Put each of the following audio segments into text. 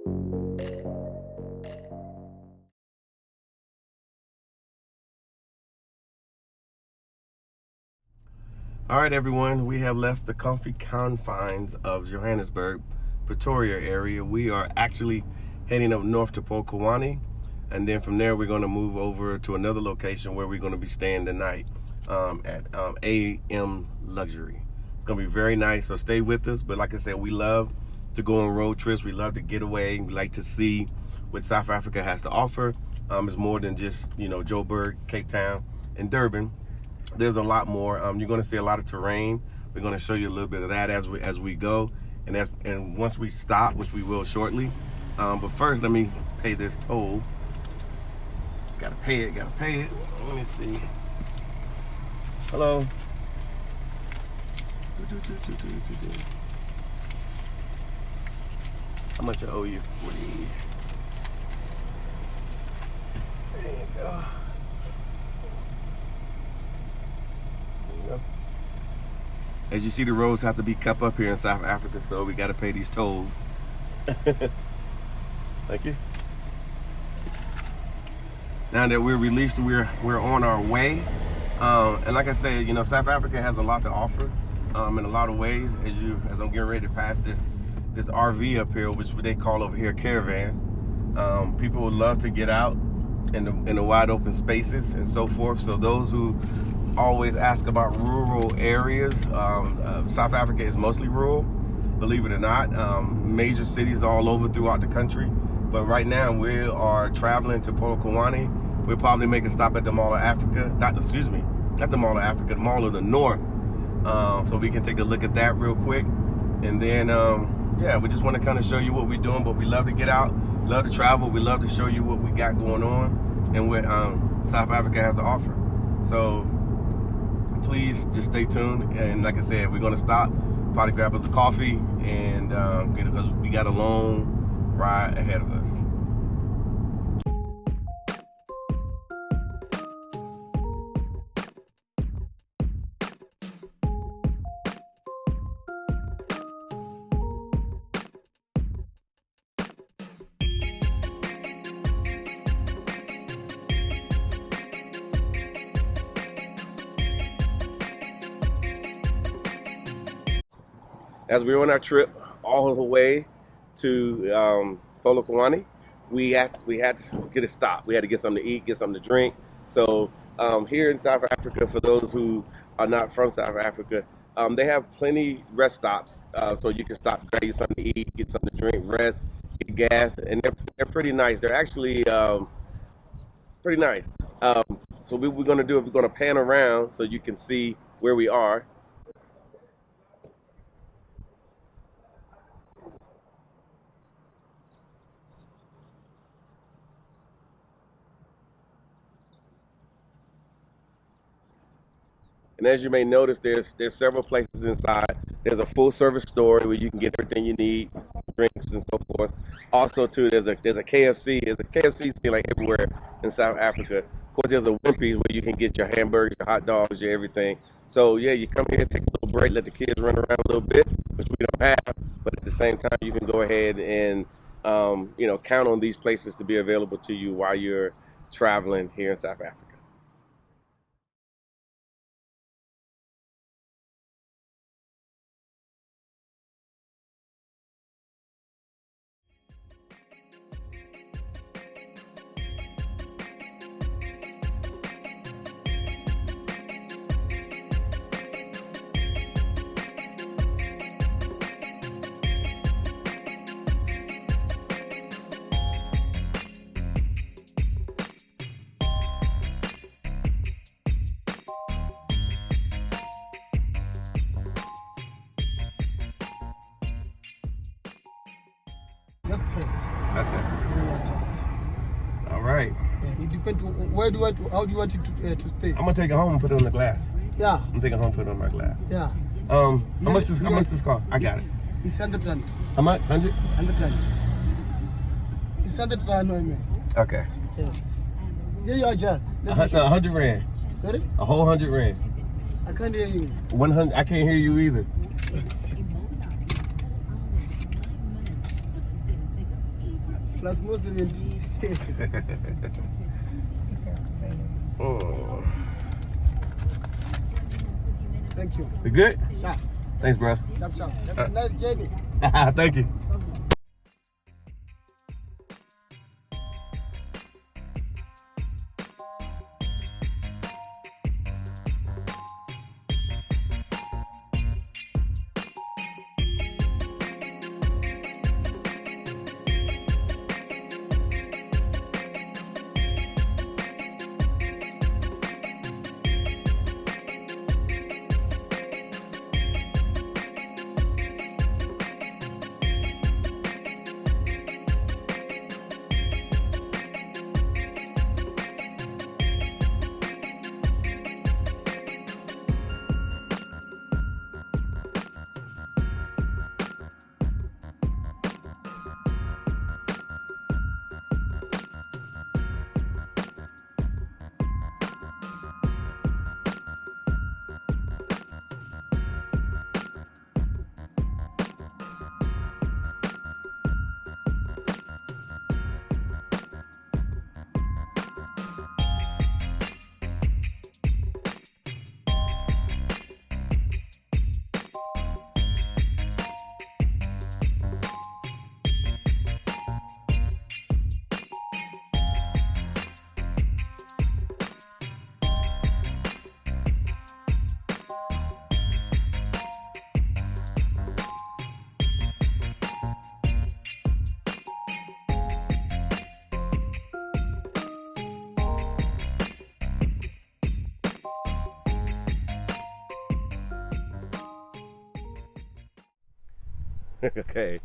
All right, everyone, we have left the comfy confines of Johannesburg, Pretoria area. We are actually heading up north to Polokwane, and then from there we're going to move over to another location where we're going to be staying the night at AM Luxury. It's going to be very nice, so stay with us. But like I said, we love to go on road trips. We love to get away. We like to see what South Africa has to offer. It's more than just, you know, Joburg, Cape Town, and Durban. There's a lot more. You're going to see a lot of terrain. We're going to show you a little bit of that as we go, and once we stop, which we will shortly. But first, let me pay this toll. Gotta pay it. Let me see. Hello. How much I owe you? 40. There you go. As you see, the roads have to be kept up here in South Africa, so we got to pay these tolls. Thank you. Now that we're released, we're on our way. And like I said, you know, South Africa has a lot to offer in a lot of ways. As I'm getting ready to pass this RV up here, which they call over here caravan. People would love to get out in the wide open spaces and so forth. So those who always ask about rural areas, South Africa is mostly rural, believe it or not. Major cities all over throughout the country, but right now we are traveling to Polokwane. We'll probably make a stop at the Mall of Africa, not the Mall of Africa, the Mall of the North, so we can take a look at that real quick. And then yeah, we just want to kind of show you what we're doing. But we love to get out, love to travel, we love to show you what we got going on and what South Africa has to offer. So please just stay tuned, and like I said, we're gonna stop, probably grab us a coffee, and because we got a long ride ahead of us. As we're on our trip all the way to Polokwane, we had to get a stop. We had to get something to eat, get something to drink. So here in South Africa, for those who are not from South Africa, they have plenty rest stops, so you can stop, grab you something to eat, get something to drink, rest, get gas, and they're pretty nice. They're actually pretty nice. So what we're going to do is we're going to pan around so you can see where we are. And as you may notice, there's several places inside. There's a full service store where you can get everything you need, drinks and so forth. Also, too, there's a KFC. There's a KFC like everywhere in South Africa. Of course, there's a Wimpy's where you can get your hamburgers, your hot dogs, your everything. So yeah, you come here, take a little break, let the kids run around a little bit, which we don't have. But at the same time, you can go ahead and you know, count on these places to be available to you while you're traveling here in South Africa. Just press. Okay. Then you adjust. All right. Yeah, it depends where do you want to, how do you want it to stay? I'm gonna take it home and put it on the glass. Yeah. I'm taking it home and put it on my glass. Yeah. How much this cost? I got it. It's 100 rand. How much? 100? 100 rand. It's 100 rand, no, man. Okay. Yeah. Yeah, you adjust. 100 rand. Sorry? A whole 100 rand. I can't hear you. 100. I can't hear you either. plus more 70. Oh. Thank you. You good? Sharp. Thanks, bro. Sharp, sharp. Have a nice journey. Thank you. Okay.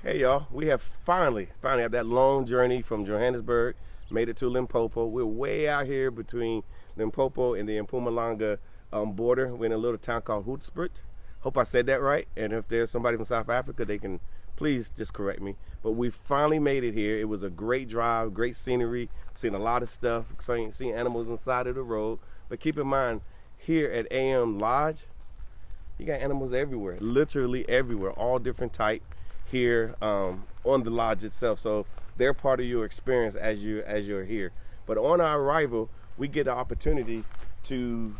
Hey y'all, we have finally had that long journey from Johannesburg, made it to Limpopo. We're way out here between Limpopo and the Mpumalanga border. We're in a little town called Hoedspruit. Hope I said that right. And if there's somebody from South Africa, they can please just correct me. But we finally made it here. It was a great drive, great scenery. Seen a lot of stuff, seen animals inside of the road. But keep in mind, here at AM Lodge, you got animals everywhere, literally everywhere, all different type here on the lodge itself. So they're part of your experience as you're here. But on our arrival, we get the opportunity to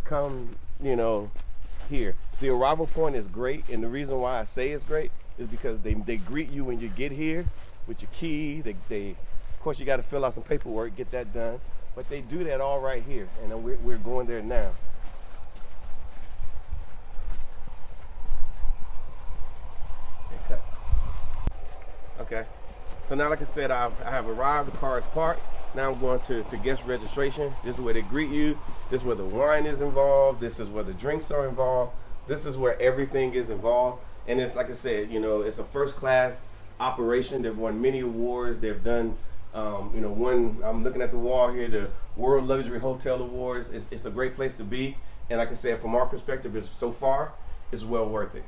come, here. The arrival point is great, and the reason why I say it's great is because they greet you when you get here with your key. They of course you got to fill out some paperwork, get that done, but they do that all right here, and we're going there now. Okay, so now like I said, I have arrived, the car is parked. Now I'm going to guest registration. This is where they greet you. This is where the wine is involved. This is where the drinks are involved. This is where everything is involved. And it's like I said, it's a first class operation. They've won many awards. They've done, one, I'm looking at the wall here, the World Luxury Hotel Awards. It's a great place to be. And like I said, from our perspective, so far, it's well worth it.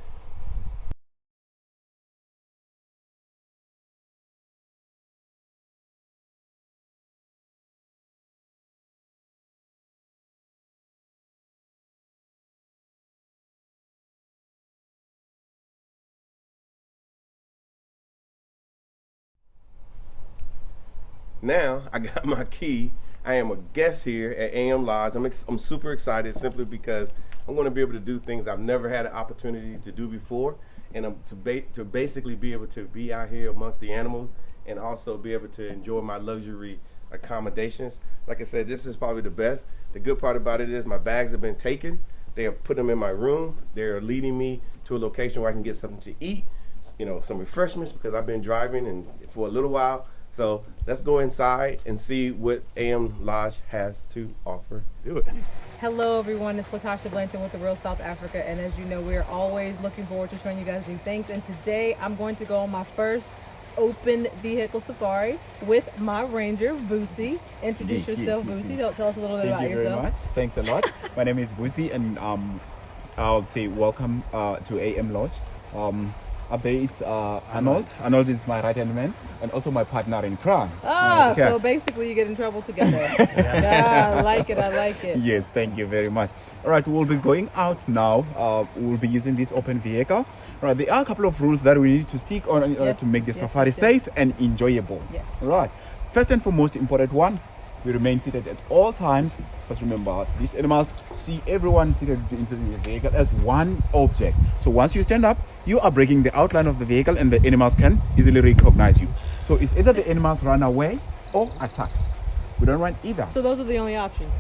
Now I got my key. I am a guest here at AM Lodge. I'm super excited simply because I'm going to be able to do things I've never had an opportunity to do before, and to basically be able to be out here amongst the animals and also be able to enjoy my luxury accommodations. Like I said, this is probably the best. The good part about it is my bags have been taken. They have put them in my room. They're leading me to a location where I can get something to eat, some refreshments, because I've been driving and for a little while. So let's go inside and see what AM Lodge has to offer. Do it. Hello everyone, it's Latasha Blanton with the Real South Africa, and as you know, we're always looking forward to showing you guys new things. And today I'm going to go on my first open vehicle safari with my ranger, Vusi. Introduce yourself, Vusi. Tell us a little bit about yourself. Thank you very much. Thanks a lot. My name is Vusi, and I'll say welcome to AM Lodge. Up there it's Arnold. Arnold is my right-hand man and also my partner in crime. Ah, Okay. so basically you get in trouble together. Yeah, I like it. I like it. Yes, thank you very much. All right, we'll be going out now. We'll be using this open vehicle. All right, there are a couple of rules that we need to stick on in order Yes, to make the yes, safari yes, yes. safe and enjoyable. Yes. All right. First and foremost, important one, we remain seated at all times. Because remember, these animals see everyone seated into the vehicle as one object. So once you stand up, you are breaking the outline of the vehicle and the animals can easily recognize you. So it's either the animals run away or attack. We don't run either. So those are the only options.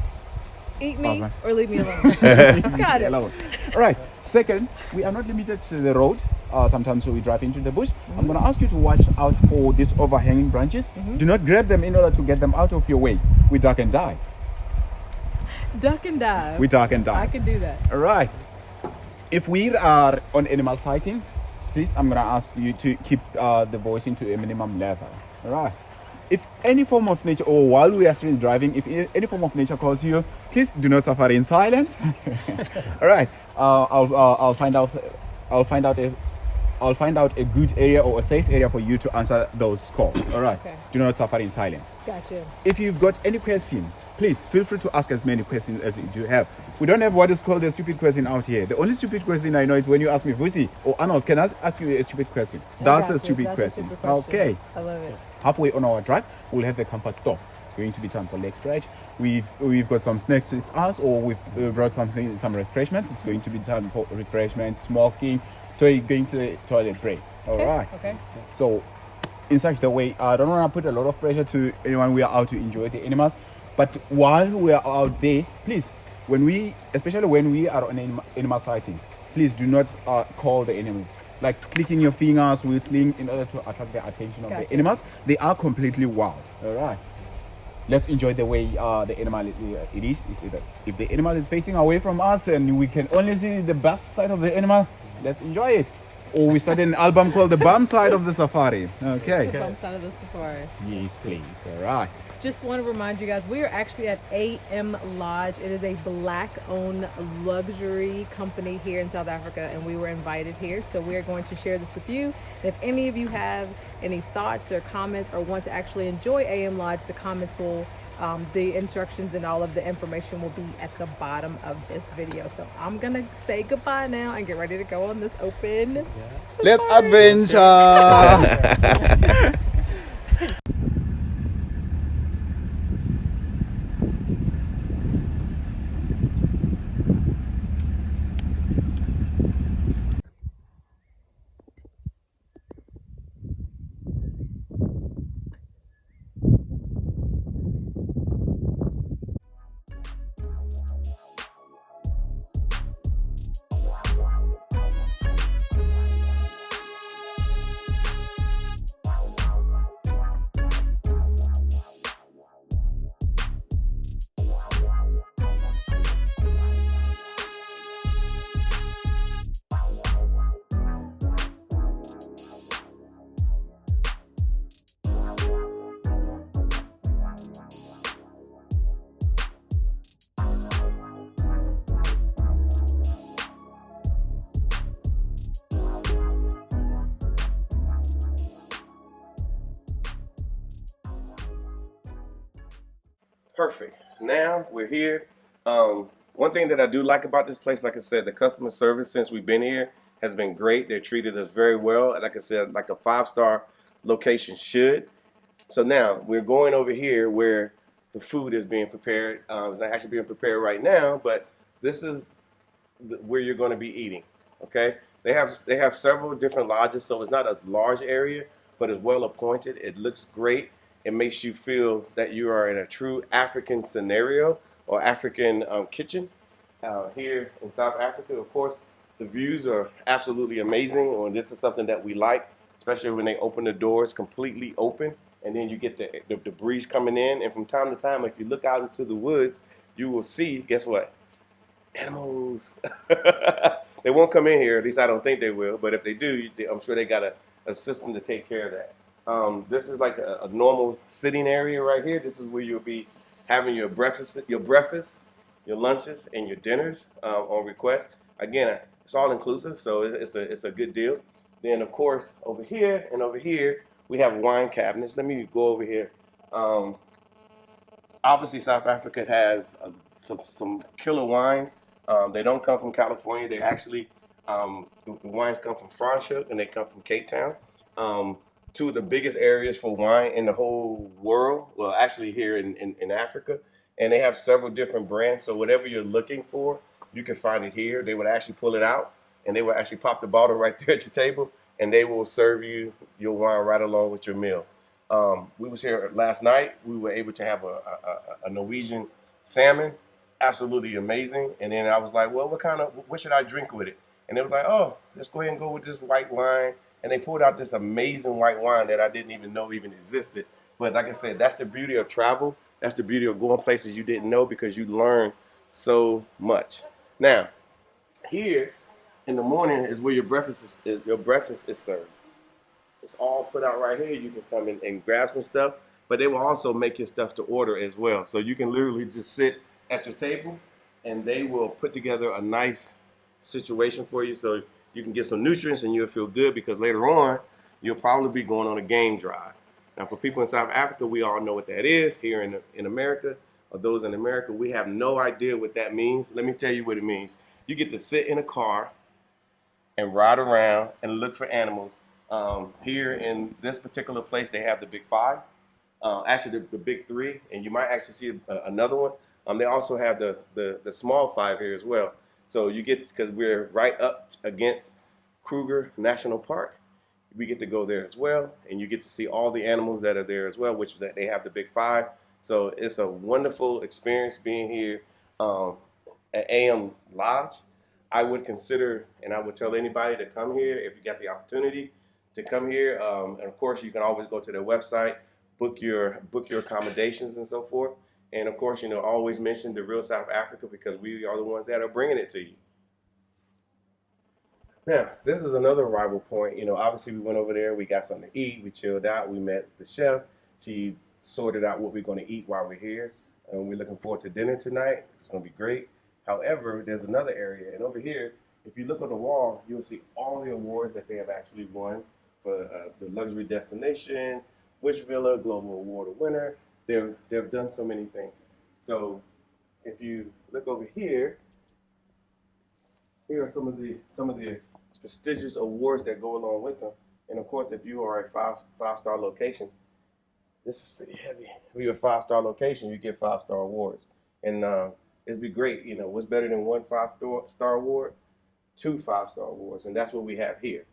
Eat me Awesome. or leave me alone. Got it. Alone. All right. Second, we are not limited to the road. Sometimes we drive into the bush. I'm going to ask you to watch out for these overhanging branches. Do not grab them in order to get them out of your way. We duck and dive. Duck and dive. We duck and I dive. can do that. All right. If we are on animal sightings, please, I'm going to ask you to keep the voicing to a minimum level. All right. If any form of nature, or while we are still driving, if any form of nature calls you, please do not suffer in silence. All right. I'll find out a good area or a safe area for you to answer those calls. All right. Okay. Do not suffer in silence. Gotcha. If you've got any question, please feel free to ask as many questions as you do have. We don't have what is called a stupid question out here. The only stupid question I know is when you ask me, Vusi or Arnold, can I ask you a stupid question? That's Gotcha. a stupid That's a question. stupid question. Okay. I love it. Halfway on our drive, we'll have the comfort stop. It's going to be time for leg stretch. We've got some snacks with us, or we've brought some refreshments. It's going to be time for refreshments, smoking, going to the toilet break. All right. Okay. So, in such the way, I don't want to put a lot of pressure to anyone. We are out to enjoy the animals, but while we are out there, please, especially when we are on animal sightings, please do not call the animals. Like clicking your fingers, whistling in order to attract the attention of the animals. They are completely wild. All right. Let's enjoy the way the animal it is. If the animal is facing away from us and we can only see the best side of the animal, let's enjoy it. Or we start an album called The Bum Side of the Safari. Okay. The bump side of the safari. Yes, please. All right. Just want to remind you guys, we are actually at AM Lodge. It is a black-owned luxury company here in South Africa, and we were invited here. So we are going to share this with you. And if any of you have any thoughts or comments or want to actually enjoy AM Lodge, the comments will, the instructions and all of the information will be at the bottom of this video. So I'm going to say goodbye now and get ready to go on this open. Let's adventure. Perfect. Now we're here. One thing that I do like about this place, like I said, the customer service since we've been here has been great. They treated us very well. Like I said, like a 5-star location should. So now we're going over here where the food is being prepared. It's not actually being prepared right now, but this is where you're going to be eating. Okay. They have several different lodges, so it's not a large area, but it's well appointed. It looks great. It makes you feel that you are in a true African scenario or African kitchen here in South Africa. Of course, the views are absolutely amazing, and this is something that we like, especially when they open the doors completely open, and then you get the breeze coming in. And from time to time, if you look out into the woods, you will see, guess what? Animals. They won't come in here, at least I don't think they will, but if they do, I'm sure they got a system to take care of that. This is like a normal sitting area right here. This is where you'll be having your breakfast, your lunches, and your dinners on request. Again, it's all inclusive, so it's a good deal. Then of course over here and over here we have wine cabinets. Let me go over here. Obviously South Africa has some killer wines. They don't come from California. They actually the wines come from Franschhoek and they come from Cape Town. Two of the biggest areas for wine in the whole world. Well, actually here in Africa, and they have several different brands. So whatever you're looking for, you can find it here. They would actually pull it out and they will actually pop the bottle right there at your table, and they will serve you your wine right along with your meal. We was here last night. We were able to have a Norwegian salmon, absolutely amazing. And then I was like, well, what should I drink with it? And they was like, oh, let's go ahead and go with this white wine. And they pulled out this amazing white wine that I didn't even know even existed. But like I said, that's the beauty of travel. That's the beauty of going places you didn't know, because you learn so much. Now, here in the morning is where your breakfast is served. It's all put out right here. You can come in and grab some stuff, but they will also make your stuff to order as well. So you can literally just sit at your table and they will put together a nice situation for you so you can get some nutrients and you'll feel good, because later on you'll probably be going on a game drive. Now for people in South Africa, we all know what that is. Here in America, or those in America, we have no idea what that means. Let me tell you what it means. You get to sit in a car and ride around and look for animals. Here in this particular place, they have the big five, actually the big three, and you might actually see another one. They also have the small five here as well. So you get, because we're right up against Kruger National Park, we get to go there as well, and you get to see all the animals that are there as well, which that they have the big five. So it's a wonderful experience being here at AM Lodge. I would consider, and I would tell anybody to come here if you got the opportunity to come here. And of course, you can always go to their website, book your accommodations and so forth. And of course, always mention the real South Africa, because we are the ones that are bringing it to you. Now, this is another arrival point. Obviously we went over there, we got something to eat, we chilled out, we met the chef. She sorted out what we're going to eat while we're here. And we're looking forward to dinner tonight. It's going to be great. However, there's another area, and over here, if you look on the wall, you'll see all the awards that they have actually won for the luxury destination, Bush Villa, Global Award winner. They've done so many things. So if you look over here, here are some of the prestigious awards that go along with them. And of course, if you are a five-star location, this is pretty heavy. If you're a 5-star location, you get 5-star awards. And it'd be great. What's better than one 5-star award? 2 5-star awards. And that's what we have here.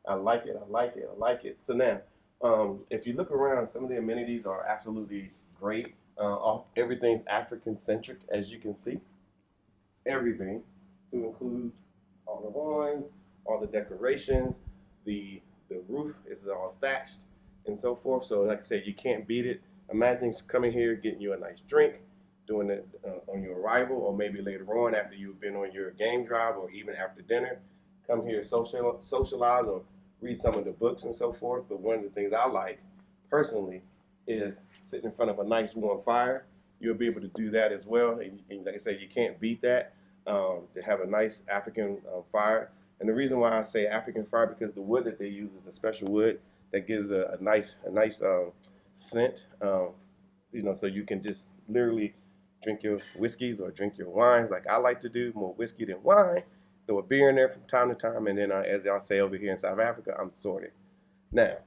I like it. I like it. I like it. So now, if you look around, some of the amenities are absolutely great. Everything's African-centric, as you can see. Everything, to include all the wines, all the decorations, the roof is all thatched and so forth. So like I said, you can't beat it. Imagine coming here, getting you a nice drink, doing it on your arrival, or maybe later on after you've been on your game drive, or even after dinner. Come here, socialize, or read some of the books and so forth. But one of the things I like personally is sitting in front of a nice warm fire. You'll be able to do that as well. And like I said, you can't beat that, to have a nice African fire. And the reason why I say African fire, because the wood that they use is a special wood that gives a nice scent. So you can just literally drink your whiskeys or drink your wines like I like to do, more whiskey than wine. Throw a beer in there from time to time, and then as y'all say over here in South Africa, I'm sorted. Now,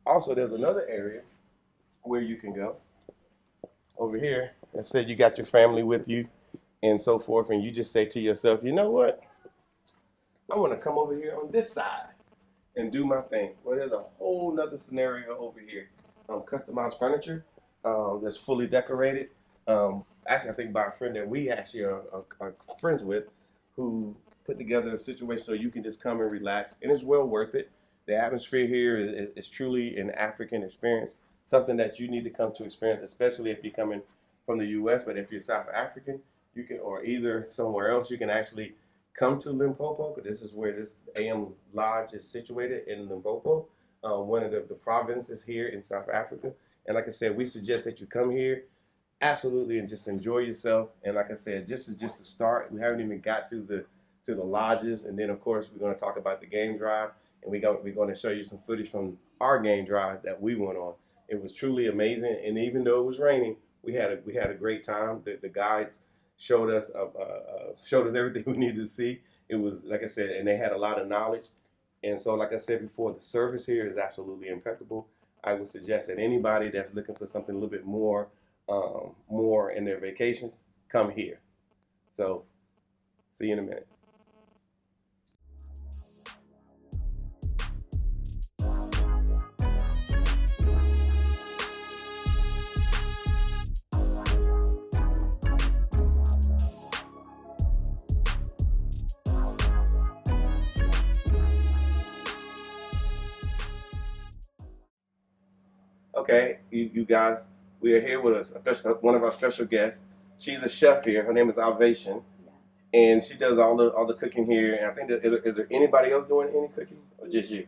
also there's another area where you can go. Over here, and say you got your family with you and so forth, and you just say to yourself, you know what? I want to come over here on this side and do my thing. Well, there's a whole nother scenario over here. Customized furniture that's fully decorated. Actually, I think by a friend that we actually are friends with, who put together a situation so you can just come and relax, and it's well worth it. The atmosphere here is truly an African experience, something that you need to come to experience, especially if you're coming from the U.S. But if you're South African, you can, or either somewhere else, you can actually come to Limpopo, because this is where this AM Lodge is situated, in Limpopo, one of the provinces here in South Africa. And like I said, we suggest that you come here, absolutely, and just enjoy yourself. And like I said, this is just the start. We haven't even got to to the lodges, and then of course we're going to talk about the game drive, and we're going to show you some footage from our game drive that we went on. It was truly amazing, and even though it was raining, we had a great time. The guides showed us everything we needed to see. It was, like I said, and they had a lot of knowledge. And so, like I said before, the service here is absolutely impeccable. I would suggest that anybody that's looking for something a little bit more in their vacations, come here. So, see you in a minute. Okay, you guys, we are here with one of our special guests. She's a chef here. Her name is Salvation, and she does all the cooking here. And I think is there anybody else doing any cooking, or just you?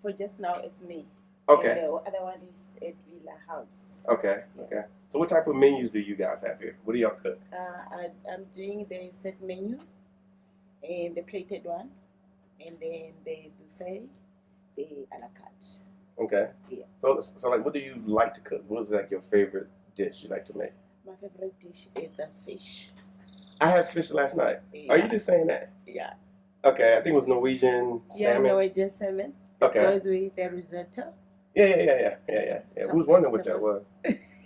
For just now, it's me. Okay. And the other one is at Villa House. Okay. Okay. So what type of menus do you guys have here? What do y'all cook? I'm doing the set menu, and the plated one, and then the buffet, the a la carte. Okay. Yeah. So like, what do you like to cook? What is like your favorite dish you like to make? My favorite dish is a fish. I had fish last night. Yeah. Are you just saying that? Yeah. Okay, I think it was Norwegian salmon. Yeah, Norwegian salmon. Okay. It goes with the risotto. Yeah. We was wondering what that was.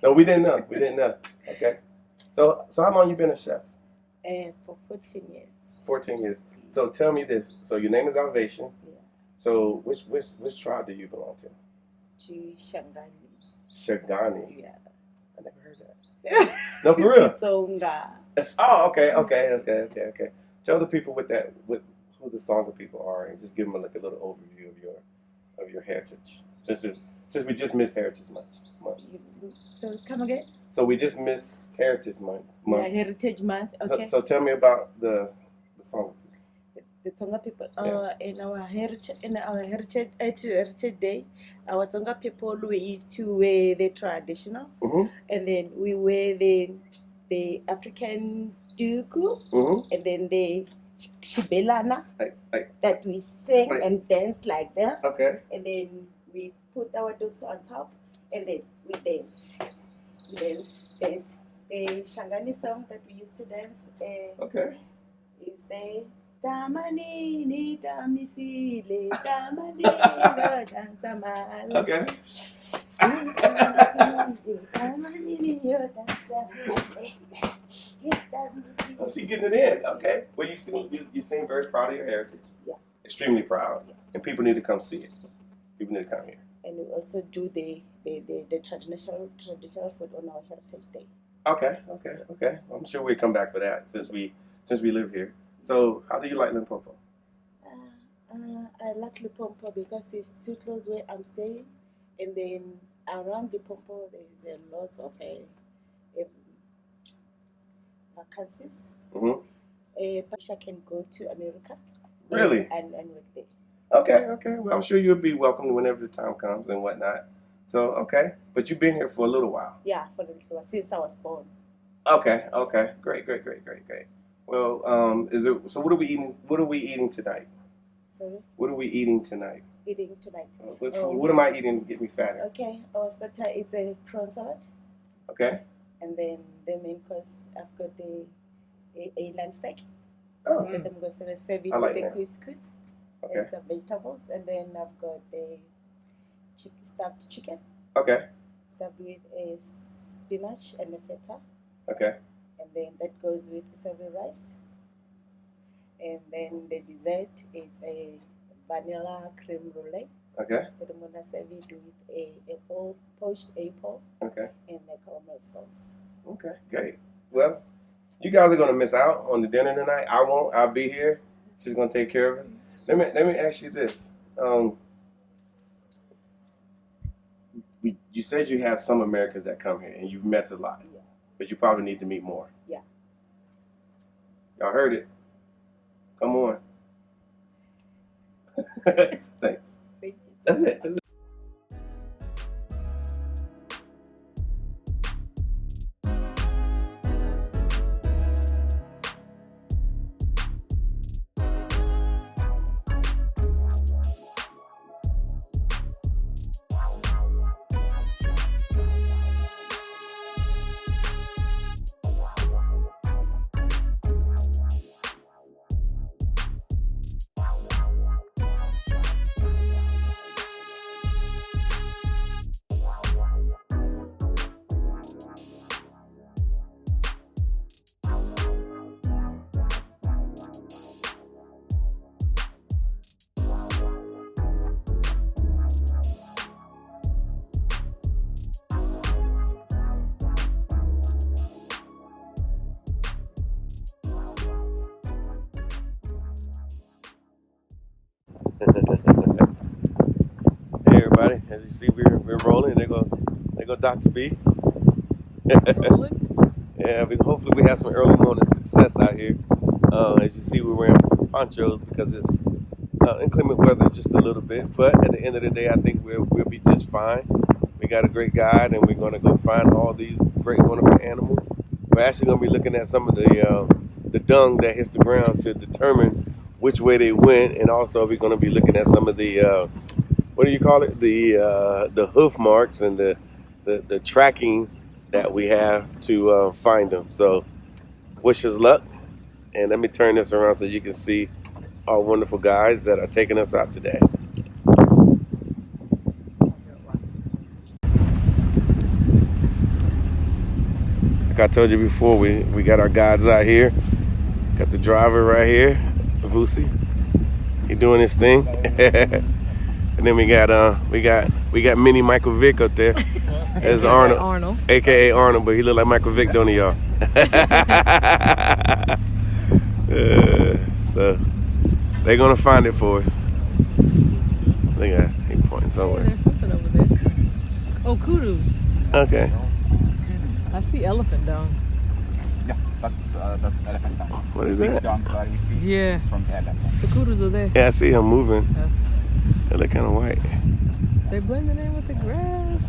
No, we didn't know. We didn't know. Okay. So how long you been a chef? For 14 years. 14 years. So tell me this. So your name is Salvation. Yeah. So which tribe do you belong to? To Shangani. Shangani. Yeah. I never heard that. No, for real. Tsonga. Okay. Tell the people who the Tsonga people are, and just give them a little overview of your heritage. Since we just missed Heritage Month. So come again? So we just missed Heritage Month. Yeah, Heritage Month. Okay. So tell me about the Tsonga people. The Tsonga people. Yeah. In our heritage day, our Tsonga people, we used to wear the traditional, and then we wear the African duku, and then the shibelana that we sing and dance like this. Okay. And then we put our dukes on top, and then we dance. The Shangani song that we used to dance is the Tamanini Tamisile Tamanini Dansa Mal. Okay. Oh, so you getting it in, okay? Well, you seem very proud of your heritage. Yeah. Extremely proud, and people need to come see it. People need to come here. And we also do the traditional food on our Heritage Day. Okay. Well, I'm sure we'll come back for that since we live here. So, how do you like Limpopo? I like Limpopo because it's too close where I'm staying, and then around Limpopo there's a lot of vacancies. I can go to America. Really? And work there. Okay. Well, I'm sure you'll be welcome whenever the time comes and whatnot. So, okay. But you've been here for a little while. Yeah, for a little while, since I was born. Okay. Great. Well, so what are we eating? What are we eating tonight? Sorry? What are we eating tonight? Eating tonight. What food? What am I eating to get me fatter? Okay, our starter is a prawn salad. Okay. And then the main course, I've got a lamb steak. Oh. And I'm going to serve it I like with that. the couscous Okay. and some vegetables. And then I've got the stuffed chicken, Okay. stuffed with a spinach and a feta. Okay. And then that goes with savory rice. And then the dessert is a vanilla creme brulee. Okay. That I'm gonna serve it with a poached apple Okay. and a caramel sauce. Okay. Great. Well, you guys are gonna miss out on the dinner tonight. I won't. I'll be here. She's gonna take care of us. Let me ask you this. You said you have some Americans that come here, and you've met a lot, Yeah. but you probably need to meet more. Yeah. Y'all heard it. Come on. Thanks. Thank you. That's it. everybody. As you see, we're rolling. There go Dr. B. Rolling. Yeah, hopefully we have some early morning success out here. As you see, we're wearing ponchos because it's inclement weather just a little bit. But at the end of the day, I think we'll be just fine. We got a great guide, and we're going to go find all these great, wonderful animals. We're actually going to be looking at some of the dung that hits the ground to determine which way they went, and also we're going to be looking at some of the what do you call it? The hoof marks and the tracking that we have to find them. So wish us luck, and let me turn this around so you can see our wonderful guides that are taking us out today. Like I told you before, we got our guides out here. Got the driver right here, Vusi. He doing his thing. And then we got mini Michael Vick up there. There's Arnold, aka Arnold, but he look like Michael Vick, don't he, y'all? So they're gonna find it for us. I think he pointing somewhere. There's something over there. Oh, kudos. Okay. I see elephant dung. Yeah, that's elephant dung. What is that? Dung that you see. Yeah. It's from elephant. The kudos are there. Yeah, I see him moving. Yeah. They look kind of white. They blending in with the grass.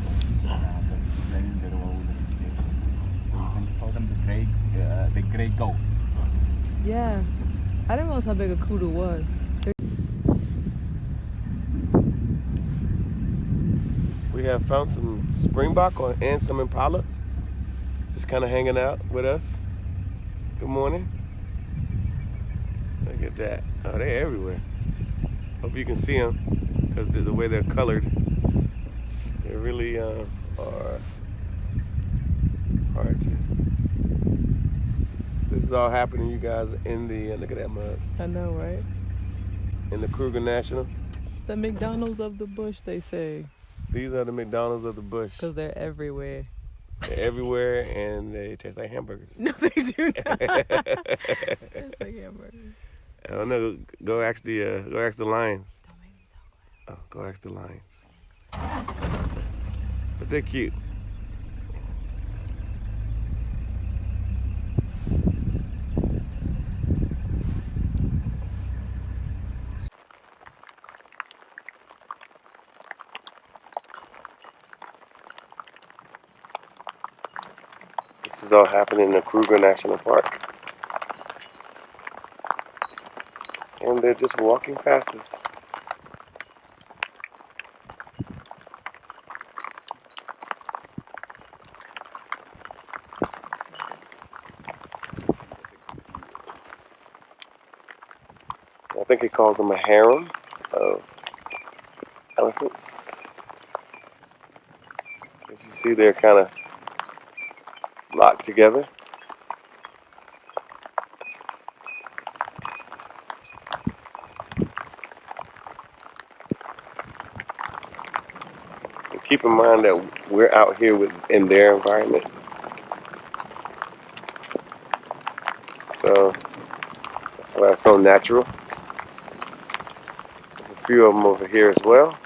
We call them the gray ghost. Yeah. I didn't realize how big a kudu was. We have found some springbok and some impala. Just kind of hanging out with us. Good morning. Look at that. Oh, they're everywhere. Hope you can see them because the way they're colored. They really are hard to. This is all happening, you guys, in the, look at that mud. I know, right? In the Kruger National. The McDonald's of the bush, they say. These are the McDonald's of the bush. Because they're everywhere. They're everywhere and they taste like hamburgers. No, they do not. Tastes like hamburgers. I don't know. Go ask the lions. Don't make me talk loud. Oh, go ask the lions. But they're cute. This is all happening in the Kruger National Park. And they're just walking past us. I think he calls them a harem of elephants. As you see, they're kind of locked together. And keep in mind that we're out here in their environment. So that's why it's so natural. There's a few of them over here as well.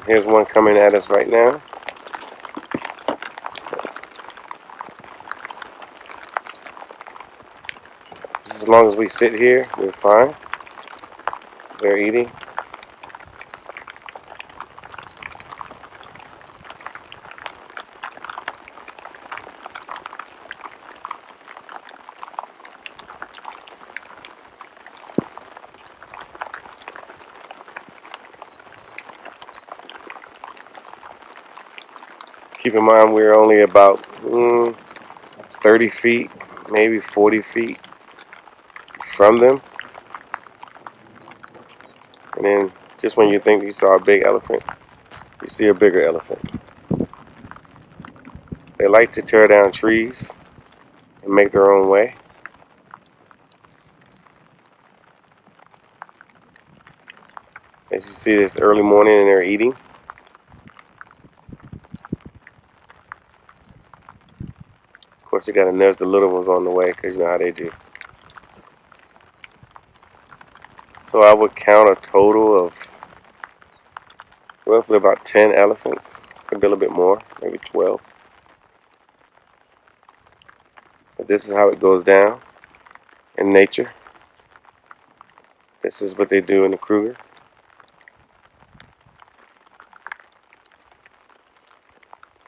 Here's one coming at us right now. As long as we sit here, we're fine. They're eating. Keep in mind we're only about 30 feet, maybe 40 feet from them. And then just when you think you saw a big elephant, you see a bigger elephant. They like to tear down trees and make their own way. As you see, this early morning and they're eating. Of course, you gotta nudge the little ones on the way because you know how they do. So I would count a total of roughly about 10 elephants. Could be a little bit more, maybe 12. But this is how it goes down in nature. This is what they do in the Kruger.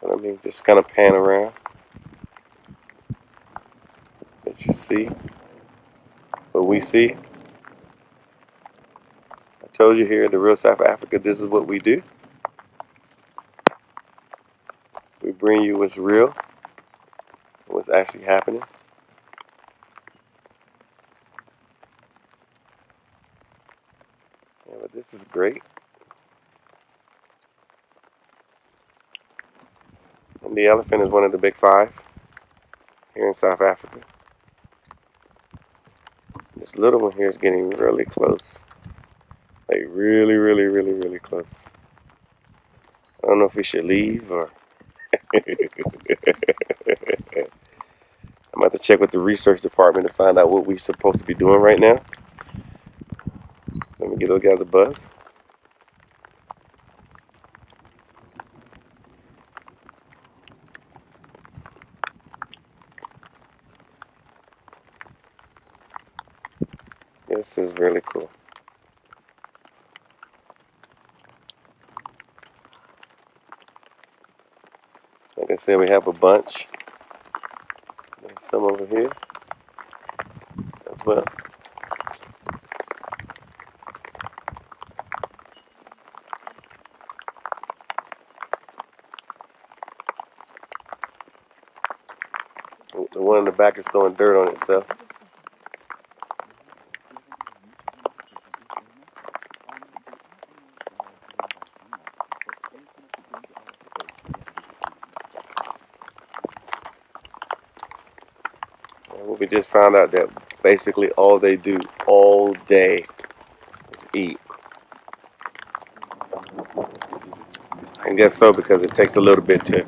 Let me just kind of pan around. Let you see what we see. I told you here at the Real South Africa, this is what we do. We bring you what's real, what's actually happening. Yeah, but this is great. And the elephant is one of the big five here in South Africa. This little one here is getting really close. Like really, really, really, really close. I don't know if we should leave or I'm gonna have to check with the research department to find out what we're supposed to be doing right now. Let me get those guys a buzz. This is really cool. Like I said, we have a bunch. There's some over here as well. The one in the back is throwing dirt on itself. We just found out that basically all they do all day is eat. I guess so, because it takes a little bit to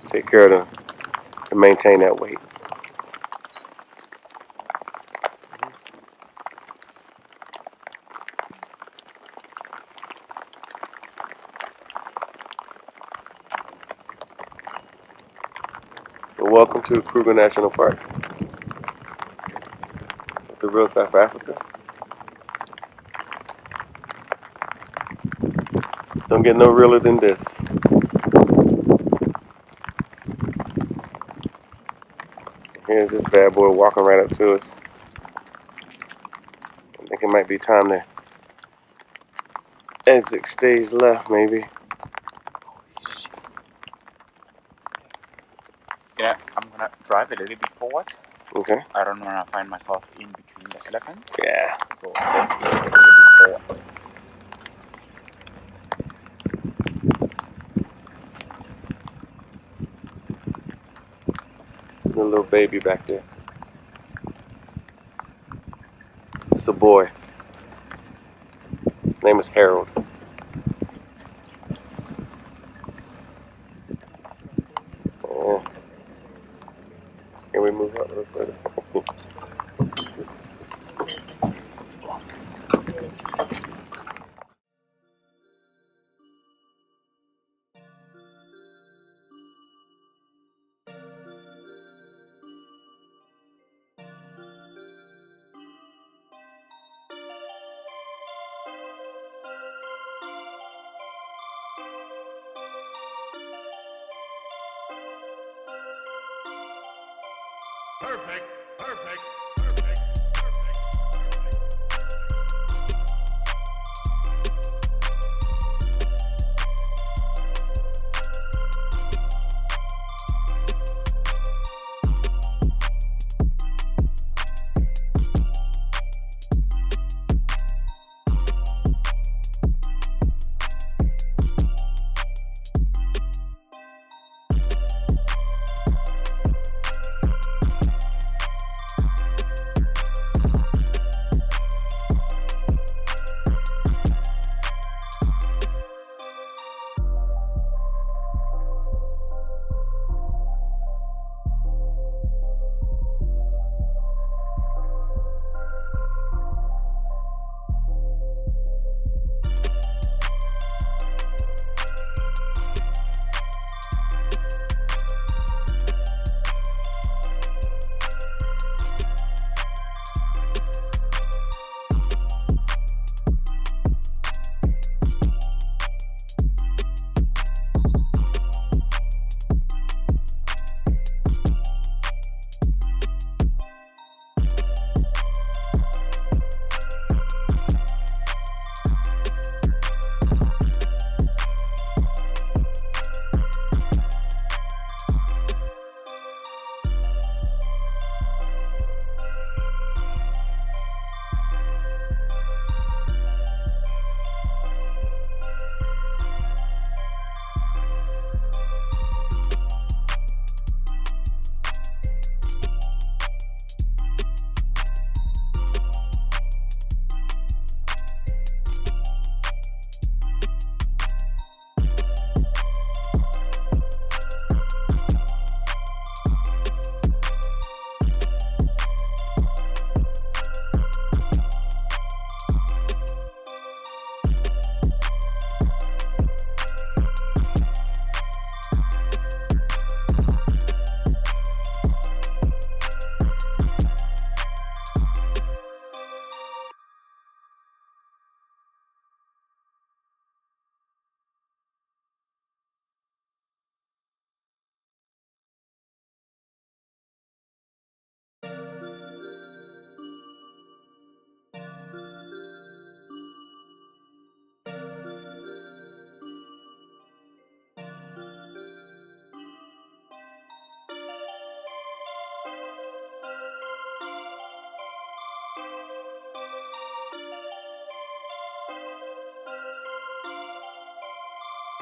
take care of them, to maintain that weight. Well, welcome to Kruger National Park, the real South Africa. Don't get no realer than this. Here's this bad boy walking right up to us. I think it might be time to exit stage left, maybe. Yeah, I'm gonna drive a little bit forward. Okay. I don't wanna find myself in between the elephants. Yeah. So let's go a little bit forward. The little baby back there. It's a boy. His name is Harold. Oh. Can we move up a little further? Perfect, perfect.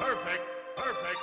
Perfect. Perfect.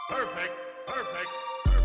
Perfect. Perfect. Perfect.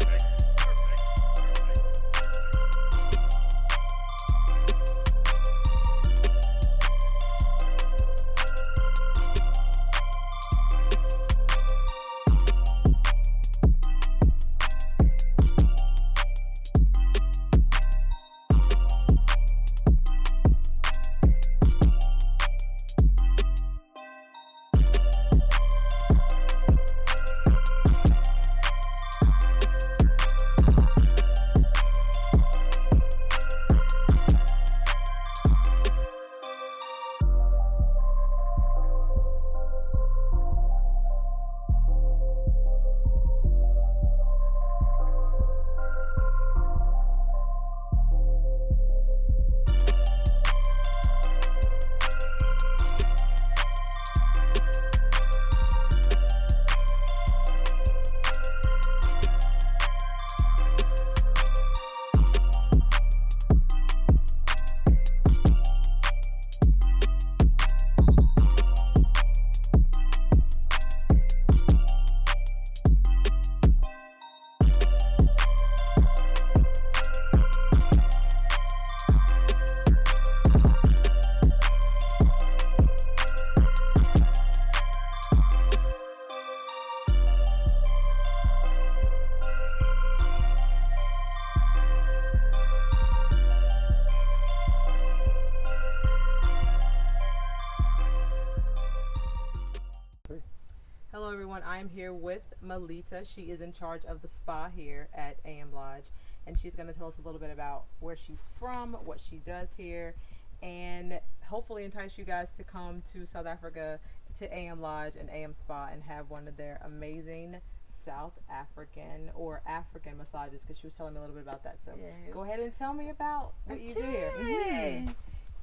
Hello everyone, I'm here with Melita. She is in charge of the spa here at AM Lodge, and she's going to tell us a little bit about where she's from, what she does here, and hopefully entice you guys to come to South Africa to AM Lodge and AM Spa and have one of their amazing South African or African massages, because she was telling me a little bit about that. So Yes. go ahead and tell me about what you do here. Okay.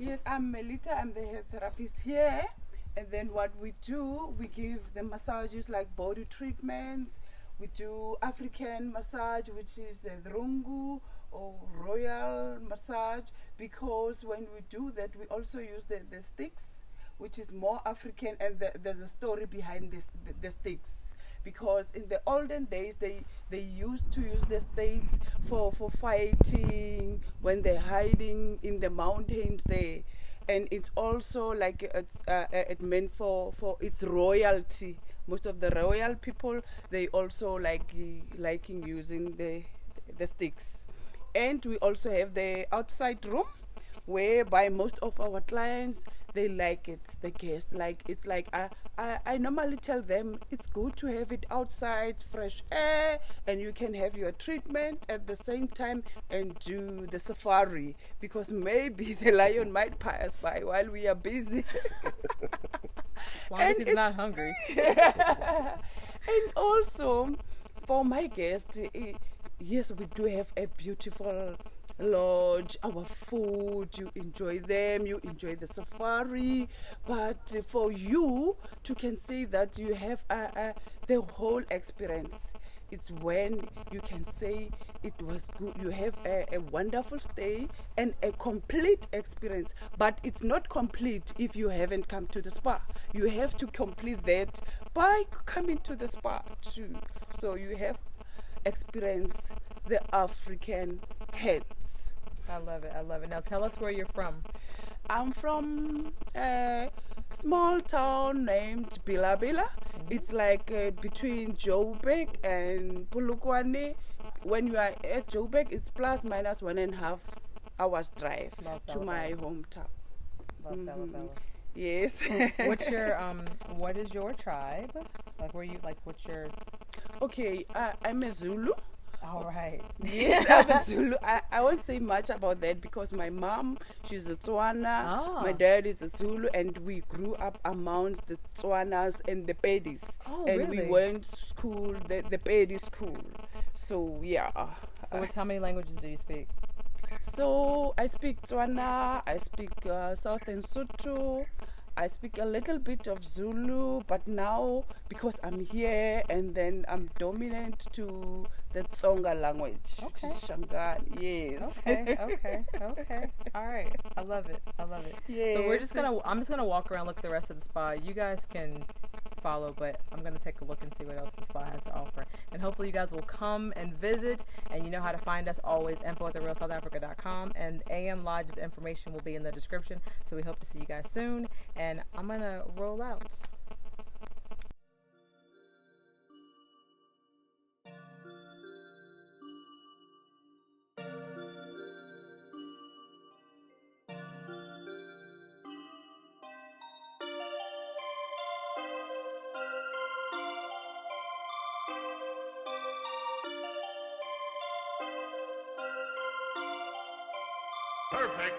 Yes, I'm Melita. I'm the hair therapist here. And then what we do, we give the massages like body treatments. We do African massage, which is the rungu or royal massage, because when we do that, we also use the sticks, which is more African, and there's a story behind the sticks. Because in the olden days, they used to use the stakes for fighting when they're hiding in the mountains there, and it's also like it meant for its royalty. Most of the royal people, they also liking using the sticks. And we also have the outside room, whereby most of our clients, they like it. The guests like it's like I normally tell them it's good to have it outside, fresh air, and you can have your treatment at the same time and do the safari, because maybe the lion might pass by while we are busy. As long as he's not hungry. And also for my guests, yes, we do have a beautiful lodge, our food, you enjoy them, you enjoy the safari, but for you to can say that you have the whole experience, it's when you can say it was good, you have a wonderful stay and a complete experience. But it's not complete if you haven't come to the spa. You have to complete that by coming to the spa too, so you have experience the African heads. I love it. I love it. Now tell us where you're from. I'm from a small town named Bilabila. It's like between Joburg and Polokwane. When you are at Joburg, it's plus minus 1.5 hours drive to my hometown. Love Bella Bella. Yes. What's your what is your tribe? Like where you like what's your Okay, I'm a Zulu. all right. Yes, I'm a Zulu. I won't say much about that because my mom, she's a Tswana. Ah. My dad is a Zulu, and we grew up amongst the Tswanas and the Pedis. Oh, and really? we went school, the Pedi school. So, yeah. So how many languages do you speak? So, I speak Tswana, I speak Southern Sotho, I speak a little bit of Zulu, but now because I'm here and then I'm dominant to the Tsonga language, which is Shangaan. Yes. Okay. All right. I love it. Yes. So I'm just gonna walk around, look at the rest of the spa. You guys can follow, but I'm gonna take a look and see what else the spa has to offer. And hopefully you guys will come and visit. And you know how to find us always, info@therealsouthafrica.com. And AM Lodge's information will be in the description. So we hope to see you guys soon. And I'm gonna roll out. Perfect.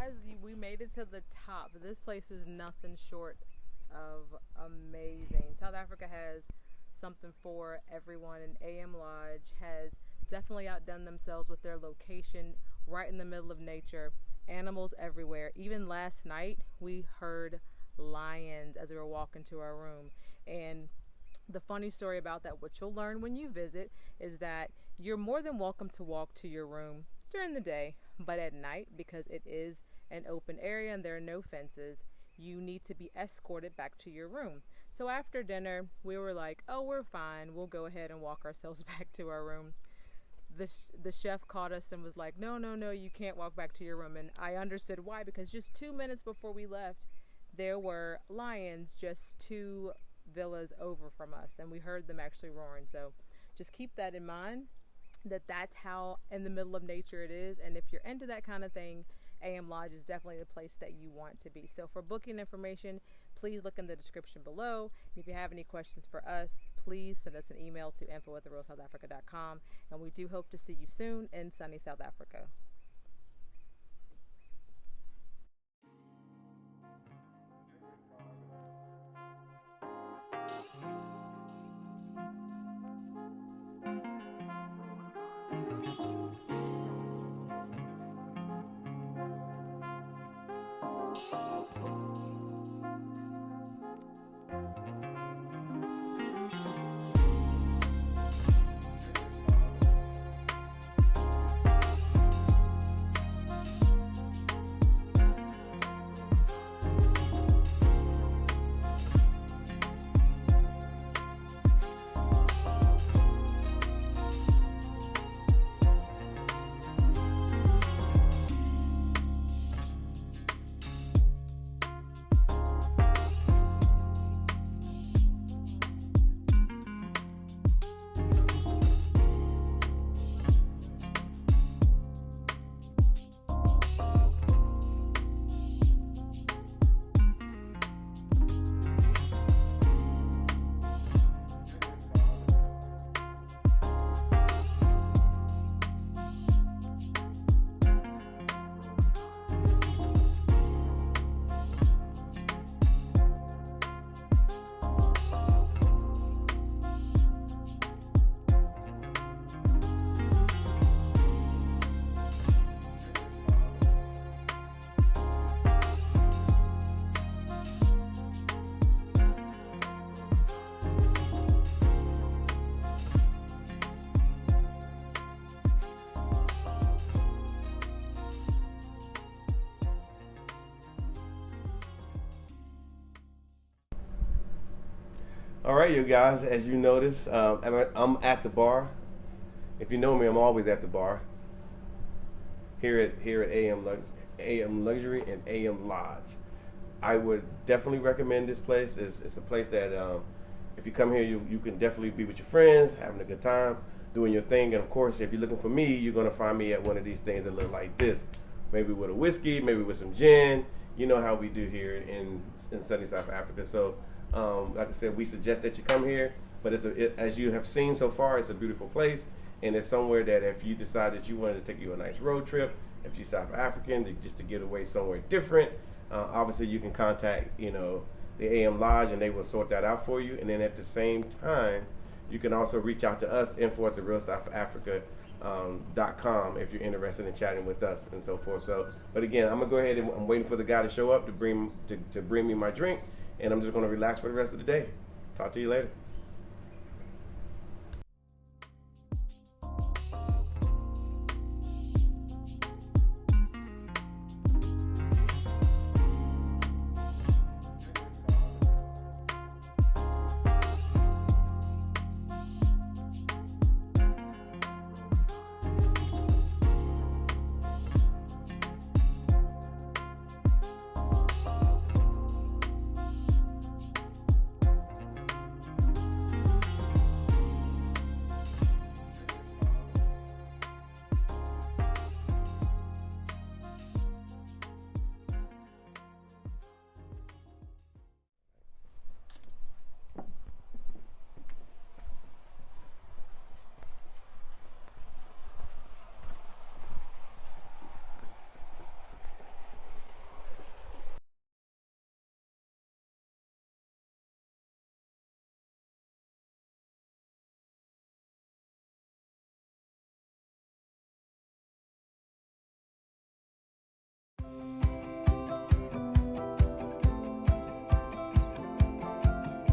guys, we made it to the top. This place is nothing short of amazing. South Africa has something for everyone, and AM Lodge has definitely outdone themselves with their location right in the middle of nature. Animals everywhere. Even last night we heard lions as we were walking to our room. And the funny story about that, what you'll learn when you visit, is that you're more than welcome to walk to your room during the day, but at night, because it is an open area and there are no fences, you need to be escorted back to your room. So after dinner, we were like, oh, we're fine. We'll go ahead and walk ourselves back to our room. The chef caught us and was like, no, you can't walk back to your room. And I understood why, because just 2 minutes before we left, there were lions just 2 villas over from us, and we heard them actually roaring. So just keep that in mind, that's how in the middle of nature it is. And if you're into that kind of thing, AM Lodge is definitely the place that you want to be. So for booking information, please look in the description below. And if you have any questions for us, please send us an email to info@therealsouthafrica.com. And we do hope to see you soon in sunny South Africa. All right, you guys, as you notice, I'm at the bar. If you know me, I'm always at the bar. Here at AM Luxury and AM Lodge. I would definitely recommend this place. It's a place that if you come here, you can definitely be with your friends, having a good time, doing your thing. And of course, if you're looking for me, you're gonna find me at one of these things that look like this. Maybe with a whiskey, maybe with some gin. You know how we do here in sunny South Africa. So like I said, we suggest that you come here, but as you have seen so far, it's a beautiful place, and it's somewhere that if you decide that you wanted to take you a nice road trip, if you're South African, just to get away somewhere different, obviously you can contact the AM Lodge, and they will sort that out for you. And then at the same time, you can also reach out to us, info@therealsouthafrica.com, if you're interested in chatting with us and so forth. So, but again, I'm gonna go ahead and I'm waiting for the guy to show up to bring me my drink. And I'm just going to relax for the rest of the day. Talk to you later.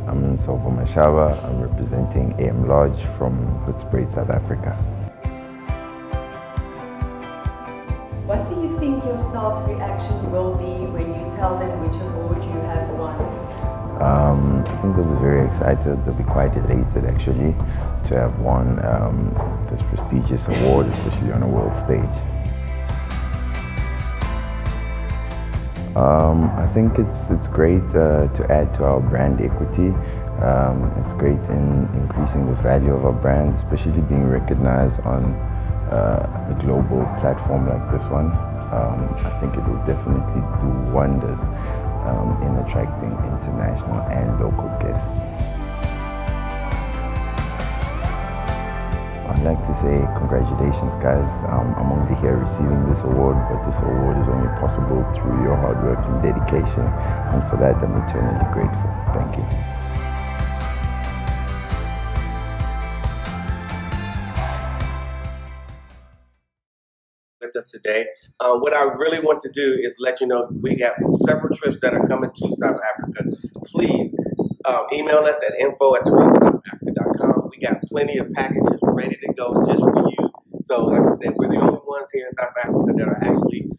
I'm Sova Mashava. I'm representing AM Lodge from Hoedspruit, South Africa. What do you think your staff's reaction will be when you tell them which award you have won? I think they'll be very excited. They'll be quite elated actually to have won this prestigious award, especially on a world stage. I think it's great to add to our brand equity. It's great in increasing the value of our brand, especially being recognized on a global platform like this one. I think it will definitely do wonders in attracting international and local guests. I'd like to say congratulations, guys. I'm only here receiving this award, but this award is only possible through your hard work and dedication, and for that I'm eternally grateful. Thank you. With us today. What I really want to do is let you know we have several trips that are coming to South Africa. Please email us at info@therealsouthafrica.com. We got plenty of packages ready to go just for you. So like I said, we're the only ones here in South Africa that are actually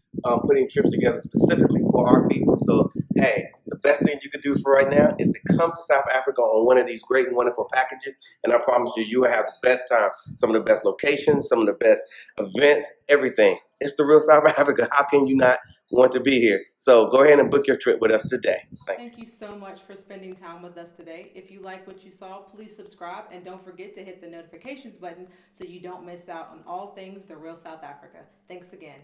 putting trips together specifically for our people. So hey, the best thing you could do for right now is to come to South Africa on one of these great and wonderful packages, and I promise you, you will have the best time. Some of the best locations, some of the best events, everything. It's the real South Africa. How can you not want to be here? So go ahead and book your trip with us today. Thank you so much for spending time with us today. If you like what you saw, please subscribe and don't forget to hit the notifications button so you don't miss out on all things the real South Africa. Thanks again.